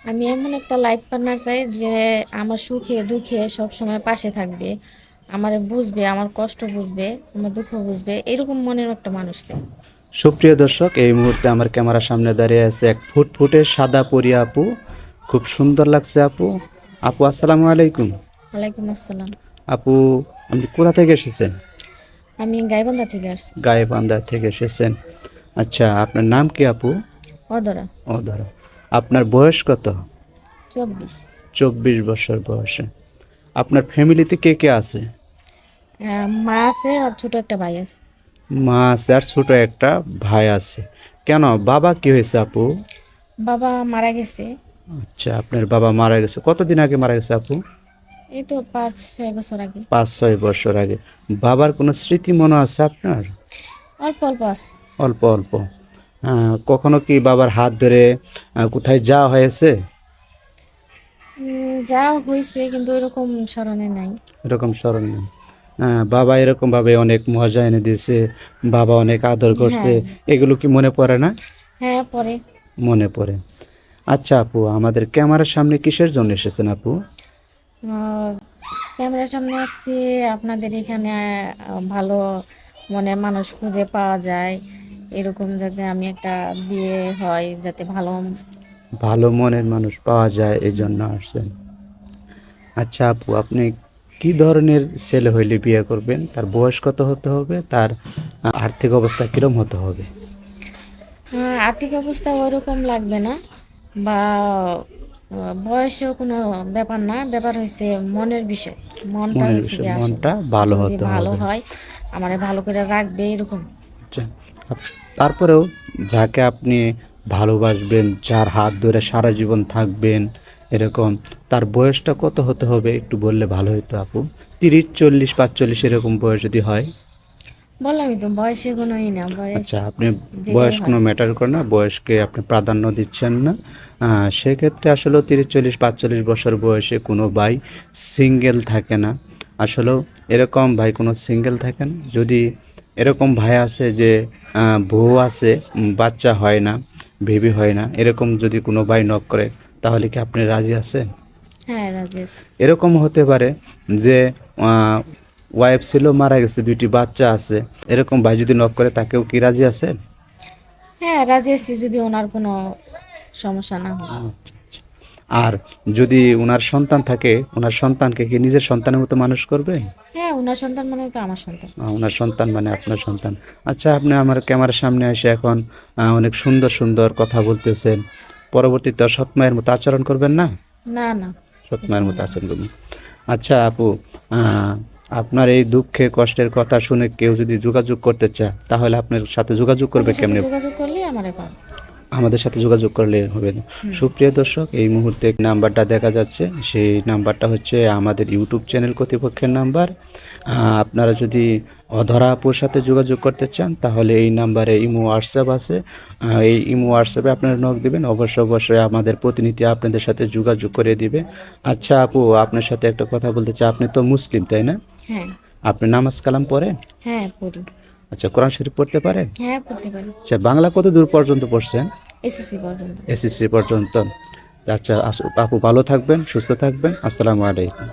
আমি এমন একটা লাইফ পার্টনার চাই যে আমার সুখে দুঃখে সব সময় পাশে থাকবে, আমার বুঝবে, আমার কষ্ট বুঝবে, আমার দুঃখ বুঝবে, এরকম মনের একটা মানুষ চাই। সুপ্রিয় দর্শক, এই মুহূর্তে আমার ক্যামেরার সামনে দাঁড়িয়ে আছে এক ফুটফুটে সাদা পরি আপু। খুব সুন্দর লাগছে আপু। আপু আসসালামু আলাইকুম। ওয়ালাইকুম আসসালাম। আপু, আপনি কোথা থেকে এসেছেন? আমি গাইবান্ধা থেকে আসছি। গাইবান্ধা থেকে এসেছেন। আচ্ছা, আপনার নাম কি আপু? অদরা। ও ধরো, আপনার বয়স কত? 24। 24 বছর বয়সে। আপনার ফ্যামিলিতে কে কে আছে? মা আছে আর ছোট একটা ভাই আছে। মা আছে আর ছোট একটা ভাই আছে। কেন, বাবা কি হয়েছে আপু? বাবা মারা গেছে। আচ্ছা, আপনার বাবা মারা গেছে কতদিন আগে মারা গেছে আপু? এই তো 5-6 বছর আগে। 5-6 বছর আগে। বাবার কোনো স্মৃতি মনে আছে আপনার? অল্প অল্প আছে। অল্প অল্প। কখনো কি বাবার হাত ধরে কোথায় যাওয়া হয়েছে? যা হয়েছে কিন্তু এরকম স্মরণে নাই। এরকম স্মরণ নেই। বাবা এরকমভাবে অনেক মজা এনে দিয়েছে, বাবা অনেক আদর করছে, হ্যাঁ। এগুলো কি মনে পড়ে না? হ্যাঁ, পরে। মনে পড়ে। আচ্ছা আপু, আমাদের ক্যামেরার সামনে কিসের জন্য এসেছেন আপু? আহ, ক্যামেরার সামনে আসছি আপনাদের এখানে ভালো মনের মানুষ খুঁজে পাওয়া যায়, এরকম যাতে আমি একটা বিয়ে হয়, যাতে ভালো। ভালো মনের মানুষ পাওয়া যায় এই জন্য আসছেন। আচ্ছা আপু, আপনি কি ধরনের ছেলে হইলে বিয়ে করবেন? তার বয়স কত হতে হবে? তার আর্থিক অবস্থা কিরম হতে হবে? আর্থিক অবস্থা ওইরকম লাগবে না, বা বয়সেও কোনো ব্যাপার না, ব্যাপার হয়েছে মনের বিষয়। মনটা মনের হয়েছে বিষয়, কি আসল, মনটা ভালো যদি হতে ভালো হবে। হয় আমার ভালো করে রাখবে এরকম। আচ্ছা, তারপরেও যাকে আপনি ভালোবাসবেন, যার হাত ধরে সারা জীবন থাকবেন, এরকম তার বয়সটা কত হতে হবে একটু বললে ভালো হতো আপু। 30, 40, 45 এরকম বয়স যদি হয়। বললামই তো বয়সে কোনোই না, বয়স আচ্ছা, আপনি যেটাই বয়স হয়। কোনো ম্যাটার করে না, বয়সকে আপনি প্রাধান্য দিচ্ছেন না। সেক্ষেত্রে আসলেও 30, 40, 45 বছর বয়সে কোনো ভাই সিঙ্গেল থাকে না। আসলেও এরকম ভাই কোনো সিঙ্গেল থাকে না। যদি এরকম ভাই আছে যে বউ আছে, বাচ্চা হয় না, বেবি হয় না, এরকম যদি কোনো ভাই নক করে, তাহলে কি আপনি রাজি আছেন? হ্যাঁ, রাজি আছি। এরকম হতে পারে যে ওয়াইফ ছিল, মারা গেছে, 2টি বাচ্চা আছে, এরকম ভাই যদি নক করে, তাকেও কি রাজি আছে? হ্যাঁ, রাজি আছি যদি ওনার কোনো সমস্যা না হয়। আচ্ছা, আচ্ছা। আর যদি ওনার সন্তান থাকে, ওনার সন্তানকে কি নিজের সন্তানের মতো মানুষ করবে? হ্যাঁ, ওনার সন্তান মানে তো আমার সন্তান। ওনার সন্তান মানে আপনার সন্তান। আচ্ছা, আপনি আমার ক্যামেরার সামনে এসে এখন অনেক সুন্দর সুন্দর কথা বলতেছেন, পরবর্তীতে সৎ মায়ের মতো আচরণ করবেন না? না, না, সৎ এটা মায়ের মতো হবে না। আচরণ করবেন। আচ্ছা আপু, আপনার এই দুঃখে কষ্টের কথা শুনে কেউ যদি যোগাযোগ করতে চায়, তাহলে আপনার সাথে যোগাযোগ করবে আমাদের সাথে কেমনে? যোগাযোগ করলেই আমারে পাবে। আমাদের সাথে যোগাযোগ করলে হবে না। সুপ্রিয় দর্শক, এই মুহূর্তে নাম্বারটা দেখা যাচ্ছে, সেই নাম্বারটা হচ্ছে আমাদের ইউটিউব চ্যানেল কর্তৃপক্ষের নাম্বার। আপনারা যদি অধরা আপুর সাথে যোগাযোগ করতে চান, তাহলে এই নাম্বারে ইমো হোয়াটসঅ্যাপ আছে। এই ইমো হোয়াটসঅ্যাপে আপনারা নক দিবেন, অবশ্যই অবশ্যই আমাদের প্রতিনিধি আপনাদের সাথে যোগাযোগ করে দিবে। আচ্ছা আপু, আপনার সাথে একটা কথা বলতে চাই। আপনি তো মুসলিম, তাই না? হ্যাঁ। আপনি নামাজ কালাম পড়েন? হ্যাঁ, পড়ি। আচ্ছা, কোরআন শরীফ পড়তে পারেন? হ্যাঁ, পড়তে পারি। আচ্ছা, বাংলা কত দূর পর্যন্ত পড়ছেন? এসএসসি পর্যন্ত। এসএসসি পর্যন্ত। আচ্ছা, আপু ভালো থাকবেন, সুস্থ থাকবেন। আসসালামু আলাইকুম।